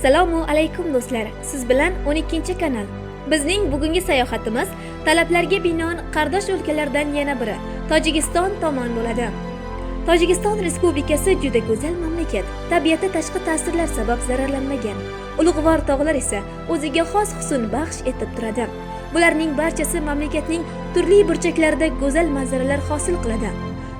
Assalomu alaykum do'stlar. Siz bilan 12-kanal. Bizning bugungi sayohatimiz talablarga binoan qardosh o'lkalardan yana biri Tojikiston tomon bo'ladi. Tojikiston Respublikasi juda go'zal mamlakat. Tabiati tashqi ta'sirlar sabab zararlanmagan. Ulug'vor tog'lar esa o'ziga xos husn baxsh etib turadi. Bularning barchasi mamlakatning turli burchaklarida go'zal manzaralar hosil qiladi.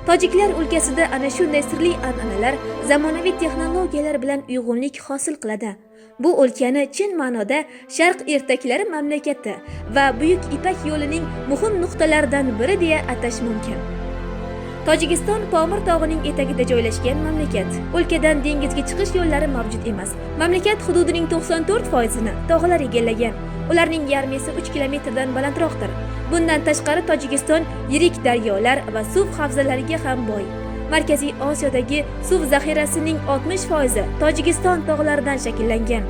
Tojiklar o'lkasida ana shunday sirli an'analar, zamonaviy texnologiyalar bilan uyg'unlik hosil qiladi. Bu o'lkani chin ma'noda Sharq ertaklari mamlakati va Buyuk Ipak yo'lining muhim nuqtalaridan biri deya atash mumkin. Tojikiston Pomir tog'ining etagida joylashgan mamlakat. O'lkadan dengizga chiqish yo'llari mavjud emas. Mamlakat hududining 94%ni tog'lar egallagan. Ularning yarmisi 3 kilometrdan balandroqdir. Bundan tashqari Tojikiston yirik daryolar va suv havzalariga ham boy. Markaziy Osiyodagi suv zaxirasining 60% Tojikiston tog'laridan shakllangan.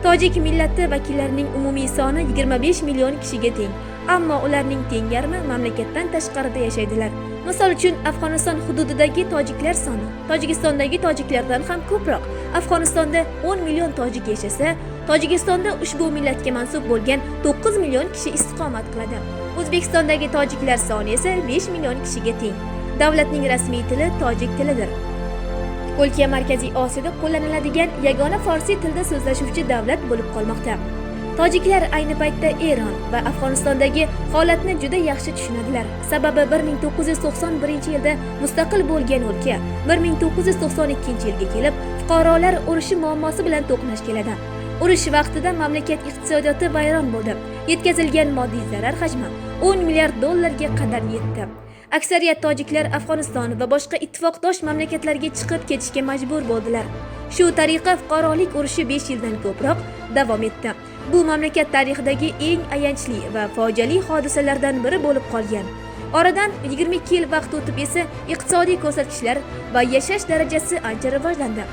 Tojik millati vakillarining umumiy soni 25 million kishiga teng, ammo ularning teng yarmi mamlakatdan tashqarida yashaydilar. Misol uchun, Afg'oniston hududidagi tojiklar soni Tojikistondagi tojiklardan ham ko'proq. Afg'onistonda 10 million tojik yashasa, Tojikistonda ushbu millatga mansub bo'lgan 9 million kishi istiqomat qiladi. O'zbekistondagi tojiklar soni esa 5 million kishiga teng. Davlatning rasmiy tili tojik tilidir. O'lka Markaziy Osiyoda qo'llaniladigan yagona farsiy tilda so'zlashuvchi davlat bo'lib qolmoqda. Tojiklar ayni paytda Eron va Afg'onistondagi holatni juda yaxshi tushunadilar. Sababi 1991-yilda mustaqil bo'lgan o'lka 1992-yilga kelib fuqarolar urushi muammosi bilan to'qnash keladi. Urush vaqtida mamlakat iqtisodiyoti vayron bo'ldi. Yetkazilgan moddiy zarar hajmi 10 milliard dollarga qadar yetdi. Aksariyat tojiklar Afg'oniston va boshqa ittifoqdosh mamlakatlarga chiqib ketishga majbur bo'ldilar. Shu tariqa fuqarolik urushi 5 yildan ko'proq davom etdi. Bu mamlakat tarixidagi eng ayanchli va fojiali hodisalardan biri bo'lib qolgan. Oradan 22 yil vaqt o'tib esa iqtisodiy ko'rsatkichlar va yashash darajasi ancha rivojlandi.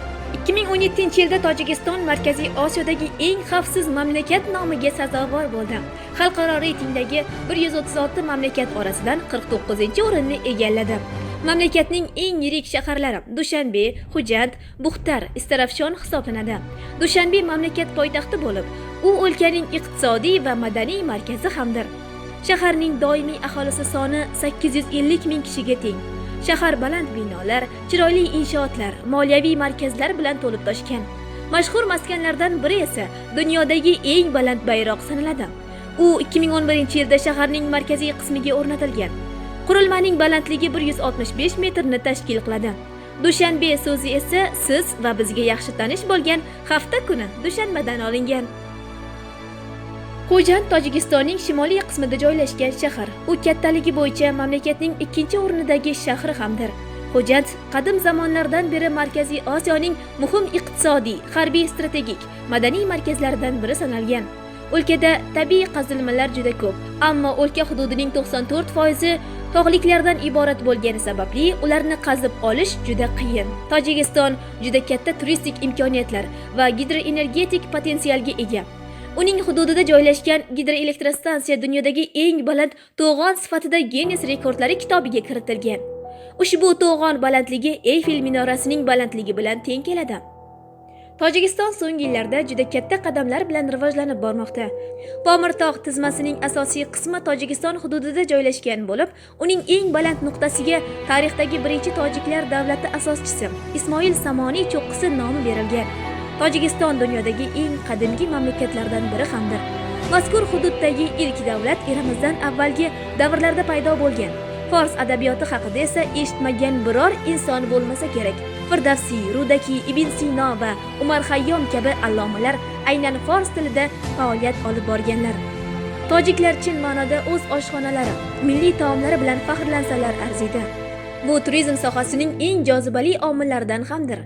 2017-yilda Tojikiston Markaziy Osiyodagi eng xavfsiz mamlakat nomiga sazovor bo'ldi. Xalqaro reytingdagi 136 mamlakat orasidan 49-o'rinni egalladi. Mamlakatning eng yirik shaharlari Dushanbe, Xujand, Buxtar, Istarafshon hisoblanadi. Dushanbe mamlakat poytaxti bo'lib, u o'lkaning iqtisodiy va madaniy markazi hamdir. Shaharning doimiy aholisi soni 850 ming kishiga teng. Shahar baland binolar, chiroyli inshootlar, moliyaviy markazlar bilan to'lib toshgan. Mashhur maskanlardan biri esa dunyodagi eng baland bayroq sanaladi. U 2011-yilda shaharning markaziy qismiga o'rnatilgan. Qurilmaning balandligi 165 metrni tashkil qiladi. Dushanbe so'zi esa siz va bizga yaxshi tanish bo'lgan hafta kuni dushanbadan olingan. Xujand Tojikistonning shimoliy qismida joylashgan shahar. U kattaligi bo'yicha mamlakatning 2-o'rnidagi shahri hamdir. Xujand qadim zamonlardan beri Markaziy Osiyoning muhim iqtisodiy, harbiy, strategik, madaniy markazlaridan biri sanalgan. O'lkada tabiiy qazilmalar juda ko'p, ammo o'lka hududining 94% tog'liklardan iborat bo'lgani sababli ularni qazib olish juda qiyin. Tojikiston juda katta turistik imkoniyatlar va gidroenergetik potensialga ega. Uning hududida joylashgan gidroelektrostansiya dunyodagi eng baland to'g'on sifatida Guinness rekordlari kitobiga kiritilgan. Ushbu to'g'on balandligi Eyfel minorasining balandligi bilan teng keladi. Tojikiston so'nggi yillarda juda katta qadamlar bilan rivojlanib bormoqda. Pomir tog' tizmasining asosiy qismi Tojikiston hududida joylashgan bo'lib, uning eng baland nuqtasiga tarixdagi birinchi tojiklar davlati asoschisi Ismoil Samoniy cho'qqisi nomi berilgan. Tojikiston dunyodagi eng qadimgi mamlakatlardan biri hamdir. Mazkur hududdagi ilk davlat eramizdan avvalgi davrlarda paydo bo'lgan. Fors adabiyoti haqida esa eshitmagan biror inson bo'lmasa kerak. Firdavsiy, Rudaki, Ibn Sino va Umar Xayyom kabi allomalar aynan fors tilida faoliyat olib borganlar. Tojiklar chin ma'noda o'z oshxonalari, milliy taomlari bilan faxrlansalar arziydi. Bu turizm sohasining eng jozibali omillaridan hamdir.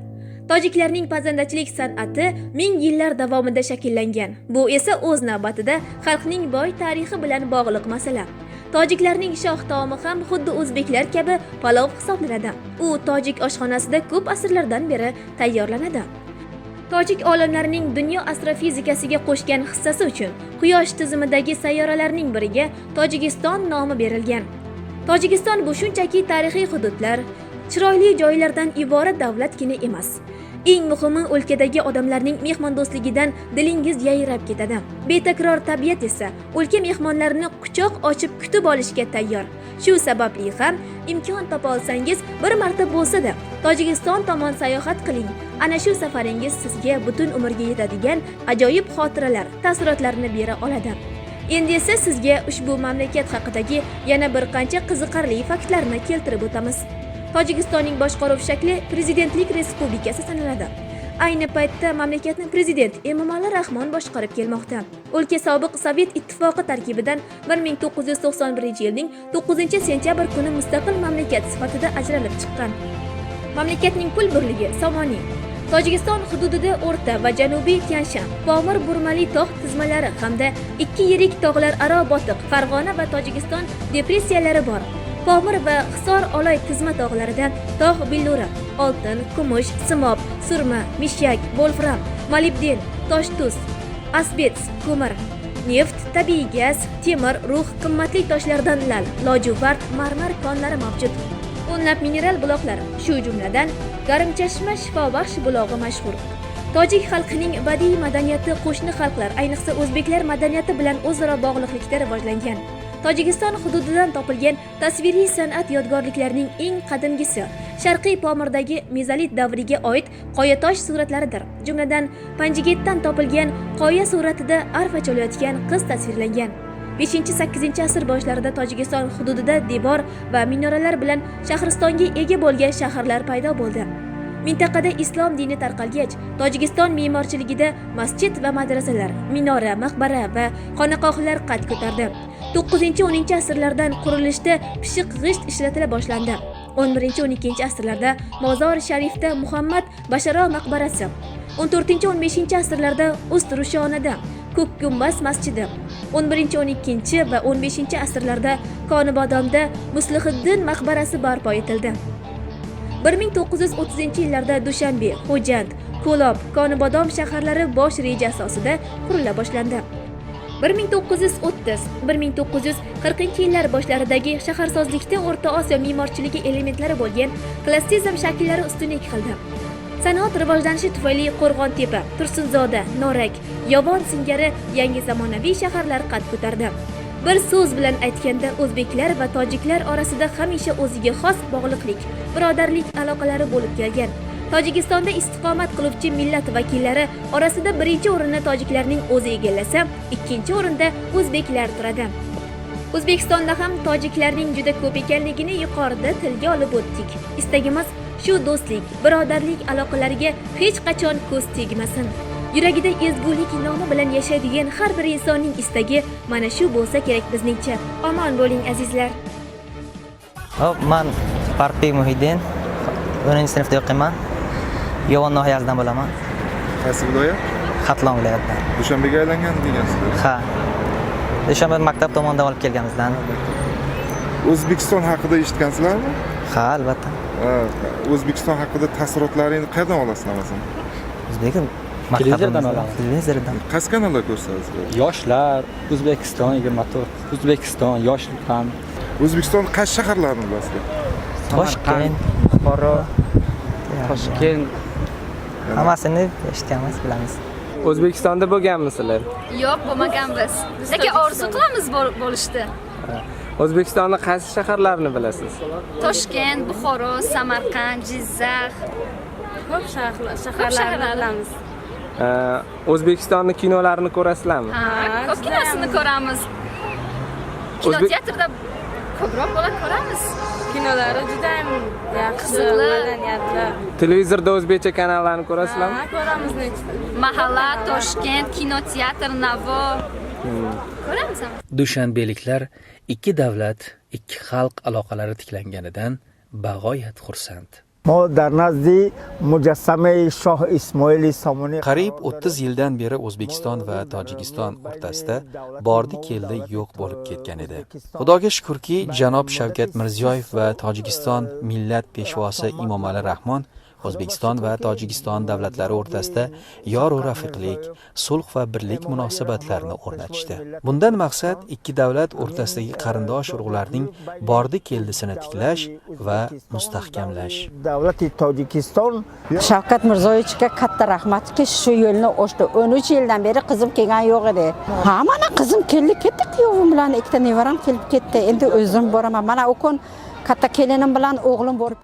Tojiklarning pazandachilik san'ati ming yillar davomida shakllangan. Bu esa o'z navbatida xalqning boy tarixi bilan bog'liq masala. Tojiklarning shoh taomi ham xuddi o'zbeklar kabi palov hisoblanadi. U tojik oshxonasida ko'p asrlardan beri tayyorlanadi. Tojik olimlarining dunyo astrofizikasiga qo'shgan hissasi uchun Quyosh tizimidagi sayyoralarning biriga Tojikiston nomi berilgan. Tojikiston bu shunchaki tarixiy hududlar, chiroyli joylardan iborat davlatgina emas. Eng muhimi, o'lkadagi odamlarning mehmondo'stligidan dilingiz yayrab ketadi. Betakror tabiat esa o'lka mehmonlarini quchoq ochib kutib olishga tayyor. Shu sababli ham imkon topa olsangiz bir marta bo'lsa-da Tojikiston tomon sayohat qiling. Ana shu safaringiz sizga butun umrga yetadigan ajoyib xotiralar, taassurotlarni bera oladi. Endi esa sizga ushbu mamlakat haqidagi yana bir qancha qiziqarli faktlarni keltirib o'tamiz. Tojikistonning boshqaruv shakli prezidentlik respublikasi sanaladi. Ayni paytda mamlakatni prezident Emomali Rahmon boshqarib kelmoqda. O'lka sobiq Sovet ittifoqi tarkibidan 1991-yilning 9-sentyabr kuni mustaqil mamlakat sifatida ajralib chiqqan. Mamlakatning pul birligi somoniy. Tojikiston hududida o'rta va janubiy Tianshan, Pomir burmali tog' tizmalari hamda ikki yirik tog'lar aro botiq, Farg'ona va Tojikiston depressiyalari bor. Pomir va Hisor Oloy tizma tog'laridan tog' billuri, oltin, kumush, simob, surma, mishyak, volfram, molibden, tosh tuz, asbest, ko'mir, neft, tabiiy gaz, temir, rux, qimmatli toshlardan lal, lojuvard, marmar konlari mavjud. O'nlab mineral buloqlar, shu jumladan Garimchashma shifobaxsh bulog'i mashhur. Tojik xalqining badiiy madaniyati qo'shni xalqlar, ayniqsa o'zbeklar madaniyati bilan o'zaro bog'liqlikda rivojlangan. Tojikiston hududidan topilgan tasviriy san'at yodgorliklarining eng qadimgisi Sharqiy Pomirdagi mezolit davriga oid qoyatosh suratlaridir. Jumladan, Panjigitdan topilgan qoya suratida arfa chalayotgan qiz tasvirlangan. 5-8 asr boshlarida Tojikiston hududida devor va minoralar bilan shahristonga ega bo'lgan shaharlar paydo bo'ldi. Mintaqada islom dini tarqalgach, Tojikiston me'morchiligida masjid va madrasalar, minora, maqbara va xonaqohlar qad ko'tardi. 9-10 asrlardan qurilishda pishiq g'isht ishlatila boshlandi. 11-12 asrlarda Mozor Sharifda Muhammad Basharo maqbarasi, 14-15 asrlarda Ustrushonada Ko'k gumbaz masjidi, 11-12 va 15 asrlarda Konibodomda Muslihiddin maqbarasi barpo etildi. 1930-yillarda Dushanbe, Xo'jand, Ko'lob, Konibodom shaharlari bosh reja asosida qurila boshlandi. 1930-1940-yillar boshlaridagi shaharsozlikda O'rta Osiyo me'morchiligi elementlari bo'lgan klassizm shakllari ustunlik qildi. Sanoat rivojlanishi tufayli Qo'rg'ontepa, Tursunzoda, Norak, Yovon singari yangi zamonaviy shaharlar qad ko'tardi. Bir so'z bilan aytganda, o'zbeklar va tojiklar orasida hamisha o'ziga xos bog'liqlik, birodarlik aloqalari bo'lib kelgan. Tojikistonda istiqomat qiluvchi millat vakillari orasida birinchi o'rinni tojiklarning o'zi egallasa, ikkinchi o'rinda o'zbeklar turadi. O'zbekistonda ham tojiklarning juda ko'p ekanligini yuqorida tilga olib o'tdik. Istagimiz shu do'stlik, birodarlik aloqalariga hech qachon ko'z tegmasin. Yuragida ezgulik nomi bilan yashaydigan har bir insonning istagi mana shu bo'lsa kerak bizningcha. Omon bo'ling azizlar. Hop, men Parpiy Muhiddin, 10-sinfda o'qiyman. Yovon nohiyasidan bo'laman. Qaysi viloyat? Xatlon viloyatidan. Dushanbega aylangan degansizlar. Ha. Dushanbe maktab tomonidan olib kelganimizdan. O'zbekiston haqida eshitgansizlarmi? Ha, albatta. O'zbekiston haqida taassurotlaringizni qayerdan olasizlar masalan? O'zbekiston Televizordan olamiz. Televizordan. Qaysi kanalda ko'rsatasiz? Yoshlar, O'zbekiston 24, O'zbekiston yoshlik ham. O'zbekiston qaysi shaharlarini bilasizlar? Toshkent, Buxoro, Toshkent. hammasini eshitganmiz, bilamiz. O'zbekistonda bo'lganmisizlar? Yo'q, bo'lmaganmiz. Lekin orzu qilamiz bo'lishdi. O'zbekistonning qaysi shaharlarini bilasiz? Toshkent, Buxoro, Samarqand, Jizzax. Ko'p shaharlarni bilamiz. O'zbekistonning kinolarini ko'rasizlarmi? Ha, ko'p kinosini ko'ramiz. Kinoteatrda ko'proq bo'lib ko'ramiz. Kinolari juda ham yaxshi, Qiziqli. madaniyatli. Televizorda o'zbekcha kanallarni ko'rasizlarmi? Ha, ko'ramiz nechta. Mahalla, Toshkent, kinoteatr, Navo. Ko'ramiz ham. Dushanbeliklar ikki davlat, ikki xalq aloqalari tiklanganidan bag'oyat xursand. ما در نزد مجسمه شاه اسماعیل سامانی Qariyb 30 yildan beri O'zbekiston va Tojikiston o'rtasida bordi-keldi yo'q bo'lib ketgan edi. Xudoga shukrki, janob Shavkat Mirziyoyev va Tojikiston millat peshvosi Emomali Rahmon O'zbekiston va Tojikiston davlatlari o'rtasida yor-u rafiqlik, sulh va birlik munosabatlarini o'rnatishdi. Bundan maqsad ikki davlat o'rtasidagi qarindosh urug'larning bordi-keldisini tiklash va mustahkamlash. Davlati Tojikiston Shavkat Mirziyoyevga katta rahmatki, shu yo'lni ochdi. 13 yildan beri qizim kelgan yo'q edi. Ha, mana qizim keldi, ketdi, kuyovim bilan ikkita nevaram kelib ketdi. Endi o'zim boraman. Mana u kun katta kelinim bilan o'g'lim borib